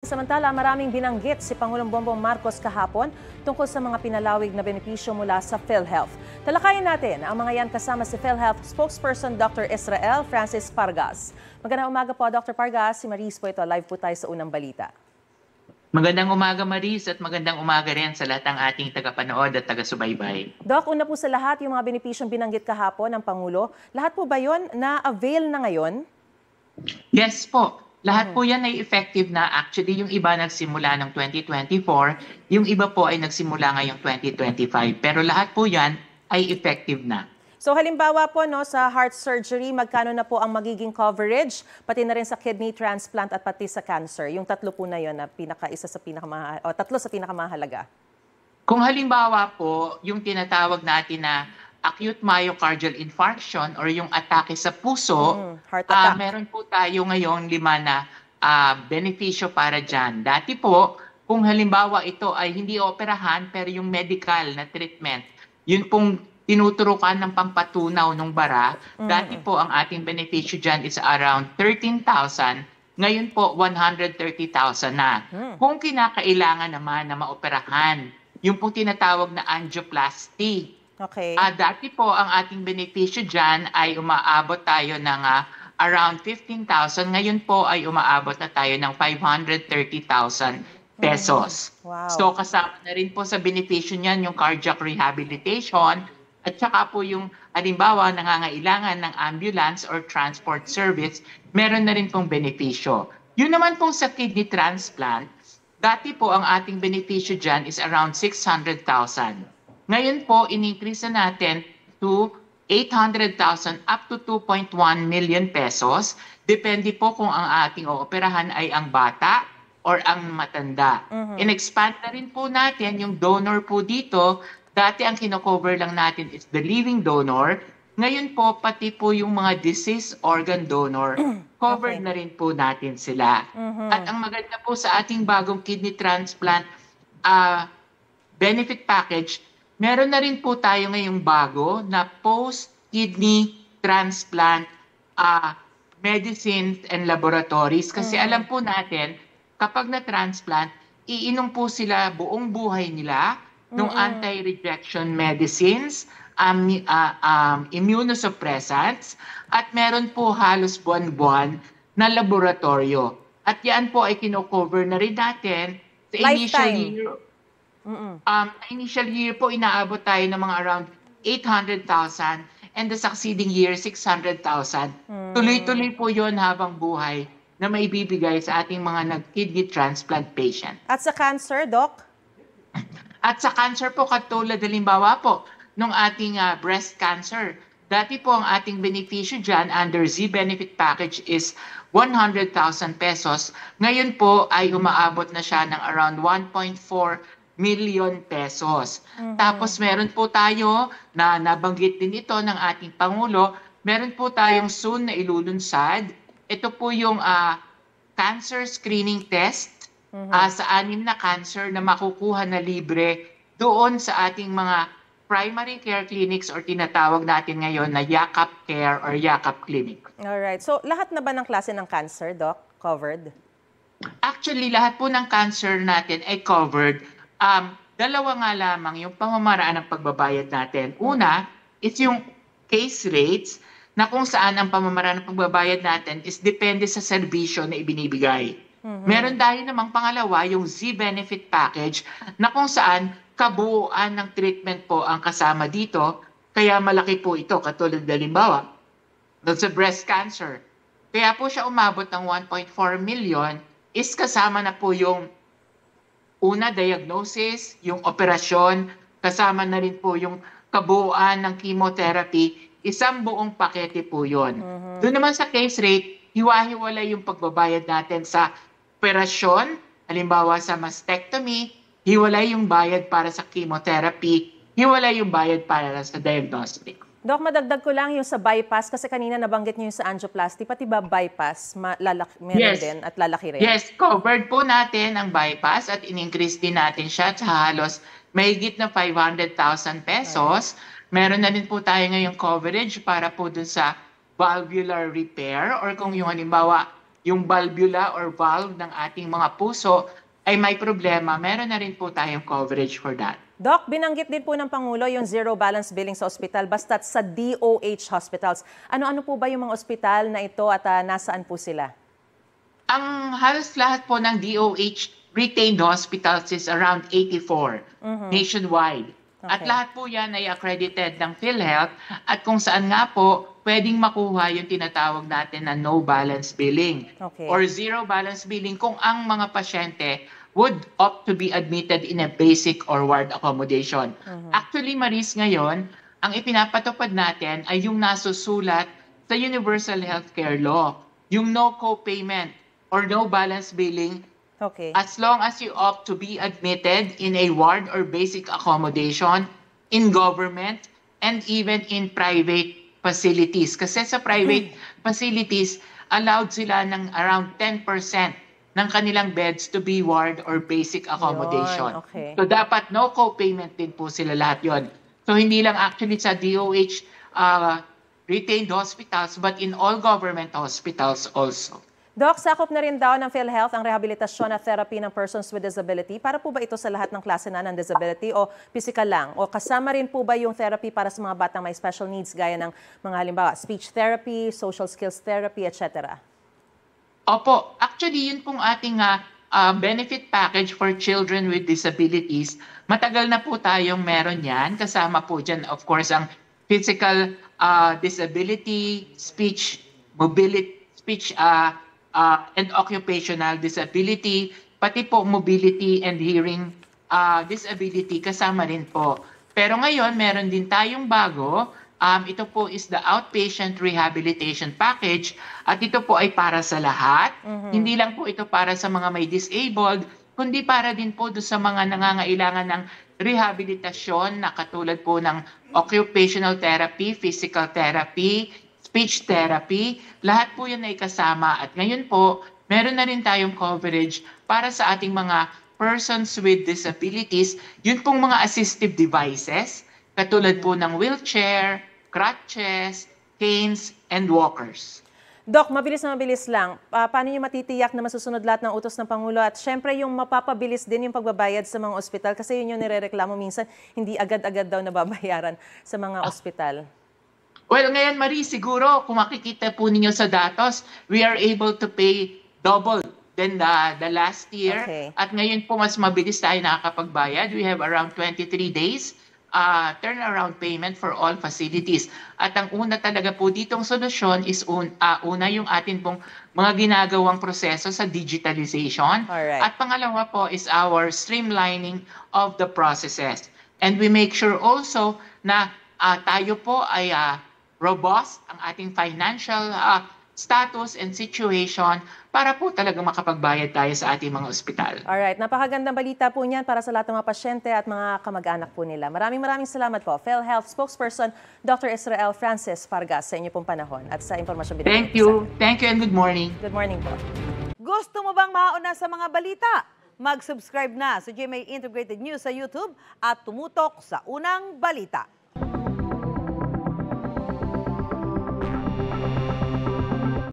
Samantala, maraming binanggit si Pangulong Bongbong Marcos kahapon tungkol sa mga pinalawig na benepisyo mula sa PhilHealth. Talakayin natin ang mga yan kasama si PhilHealth spokesperson Dr. Israel Francis Pargas. Magandang umaga po, Dr. Pargas. Si Maris po ito. Live po tayo sa unang balita. Magandang umaga, Maris, at magandang umaga rin sa lahat ng ating tagapanood at taga-subaybay. Doc, una po sa lahat, yung mga benepisyong binanggit kahapon ng Pangulo, lahat po ba yun na-avail na ngayon? Yes po. Lahat po yan ay effective na. Actually, yung iba nagsimula ng 2024, yung iba po ay nagsimula ngayong 2025. Pero lahat po yan ay effective na. So halimbawa po no, sa heart surgery, magkano na po ang magiging coverage, pati na rin sa kidney transplant at pati sa cancer? Yung tatlo po na yun na tatlo sa pinakamahalaga. Kung halimbawa po, yung tinatawag natin na acute myocardial infarction or yung atake sa puso, heart attack. Meron po tayo ngayon 5 na benepisyo para dyan. Dati po, kung halimbawa ito ay hindi operahan pero yung medical na treatment, yun pong tinuturukan ng pampatunaw ng bara, dati po ang ating benepisyo dyan is around 13,000, ngayon po 130,000 na. Kung kinakailangan naman na maoperahan, yung pong tinatawag na angioplasty, okay. Dati po ang ating benepisyo dyan ay umaabot tayo ng around 15,000. Ngayon po ay umaabot na tayo ng 530,000 pesos. Wow. So kasama na rin po sa benepisyo niyan yung cardiac rehabilitation at saka po yung halimbawa nangangailangan ng ambulance or transport service, meron na rin pong benepisyo. Yun naman pong sa kidney transplant, dati po ang ating benepisyo dyan is around 600,000. Ngayon po, in-increase na natin to 800,000 up to 2.1 million pesos. Depende po kung ang ating ooperahan ay ang bata or ang matanda. In-expand na rin po natin yung donor po dito. Dati ang kino-cover lang natin is the living donor. Ngayon po, pati po yung mga deceased organ donor, covered na rin po natin sila. At ang maganda po sa ating bagong kidney transplant benefit package, meron na rin po tayo ngayong bago na post-kidney transplant medicines and laboratories. Kasi alam po natin, kapag na-transplant, iinom po sila buong buhay nila ng anti-rejection medicines, immunosuppressants, at meron po halos buwan-buwan na laboratorio. At yan po ay kino-cover na rin natin sa initial year. Initial year po, inaabot tayo ng mga around 800,000 and the succeeding year, 600,000. Tuloy-tuloy po yon habang buhay na maibibigay sa ating mga nag-kidney transplant patient. At sa cancer, Doc? At sa cancer po, katulad halimbawa po, nung ating breast cancer, dati po ang ating benepisyo dyan under Z-Benefit Package is 100,000 pesos. Ngayon po ay umaabot na siya ng around 1.4 million pesos. Tapos meron po tayo na nabanggit din ito ng ating Pangulo, meron po tayong soon na ilulunsad. Ito po yung cancer screening test sa 6 na cancer na makukuha na libre doon sa ating mga primary care clinics or tinatawag natin ngayon na Yakap Care or Yakap Clinic. Alright. So lahat na ba ng klase ng cancer, Doc, covered? Actually, lahat po ng cancer natin ay covered. Dalawa nga lamang yung pamamaraan ng pagbabayad natin. Una is yung case rates na kung saan ang pamamaraan ng pagbabayad natin is depende sa serbisyo na ibinibigay. Meron dahil namang pangalawa yung Z-Benefit Package na kung saan kabuuan ng treatment po ang kasama dito. Kaya malaki po ito, katulad halimbawa sa breast cancer. Kaya po siya umabot ng 1.4 million is kasama na po yung una, diagnosis, yung operasyon, kasama na rin po yung kabuuan ng chemotherapy, isang buong pakete po yun. Doon naman sa case rate, hiwa-hiwalay yung pagbabayad natin sa operasyon, halimbawa sa mastectomy, hiwalay yung bayad para sa chemotherapy, hiwalay yung bayad para sa diagnostic. Doc, madagdag ko lang yung sa bypass kasi kanina nabanggit niyo yung sa angioplasty, pati ba bypass meron din at lalaki rin? Yes, covered po natin ang bypass at in-increase din natin siya sa halos mahigit na 500,000 pesos. Meron na din po tayo ngayong coverage para po dun sa valvular repair or kung yung halimbawa yung valvula or valve ng ating mga puso ay may problema, meron na rin po tayong coverage for that. Doc, binanggit din po ng Pangulo yung zero balance billing sa ospital basta't sa DOH hospitals. Ano-ano po ba yung mga ospital na ito at nasaan po sila? Ang halos lahat po ng DOH retained hospitals is around 84 nationwide. At Okay. lahat po yan ay accredited ng PhilHealth at kung saan nga po pwedeng makuha yung tinatawag natin na no balance billing Okay. or zero balance billing kung ang mga pasyente would opt to be admitted in a basic or ward accommodation. Actually, Maris, ngayon, ang ipinapatupad natin ay yung nasusulat sa Universal Healthcare Law, yung no co-payment or no balance billing Okay. as long as you opt to be admitted in a ward or basic accommodation in government and even in private facilities. Kasi sa private facilities, allowed sila ng around 10% ng kanilang beds to be ward or basic accommodation. Yun, okay. So dapat no co-payment din po sila lahat yon. So hindi lang actually sa DOH retained hospitals but in all government hospitals also. Doc, sakop na rin daw ng PhilHealth ang rehabilitasyon at therapy ng persons with disability. Para po ba ito sa lahat ng klase na ng disability o physical lang? O kasama rin po ba yung therapy para sa mga batang may special needs gaya ng mga halimbawa speech therapy, social skills therapy, etc.? Opo, actually yun pong ating benefit package for children with disabilities. Matagal na po tayong meron yan. Kasama po dyan, of course, ang physical disability, speech, mobility, speech and occupational disability, pati po mobility and hearing disability kasama rin po. Pero ngayon, meron din tayong bago. Ito po is the outpatient rehabilitation package at ito po ay para sa lahat. Hindi lang po ito para sa mga may disabled, kundi para din po doon sa mga nangangailangan ng rehabilitasyon na katulad po ng occupational therapy, physical therapy, speech therapy. Lahat po yan ay kasama at ngayon po, meron na rin tayong coverage para sa ating mga persons with disabilities, yun pong mga assistive devices, katulad po ng wheelchair, crutches, canes, and walkers. Doc, mabilis na mabilis lang. Paano niyo matitiyak na masusunod lahat ng utos ng Pangulo? At syempre yung mapapabilis din yung pagbabayad sa mga ospital kasi yun yung nirereklamo minsan, hindi agad-agad daw nababayaran sa mga ospital. Well, ngayon, Marie, siguro kung makikita po ninyo sa datos, we are able to pay double than the last year. Okay. At ngayon po, mas mabilis tayo nakakapagbayad. We have around 23 days turnaround payment for all facilities. At ang una talaga po ditong solusyon is una yung atin pong mga ginagawang proseso sa digitalization. Alright. At pangalawa po is our streamlining of the processes. And we make sure also na tayo po ay robust ang ating financial status and situation para po talagang makapagbayad tayo sa ating mga ospital. Alright, napakagandang balita po niyan para sa lahat ng mga pasyente at mga kamag-anak po nila. Maraming salamat po. PhilHealth spokesperson Dr. Israel Francis Fargas sa inyo pong panahon at sa impormasyon binigay. Thank you. Thank you and good morning. Good morning po. Gusto mo bang mauna sa mga balita? Mag-subscribe na sa GMA Integrated News sa YouTube at tumutok sa unang balita.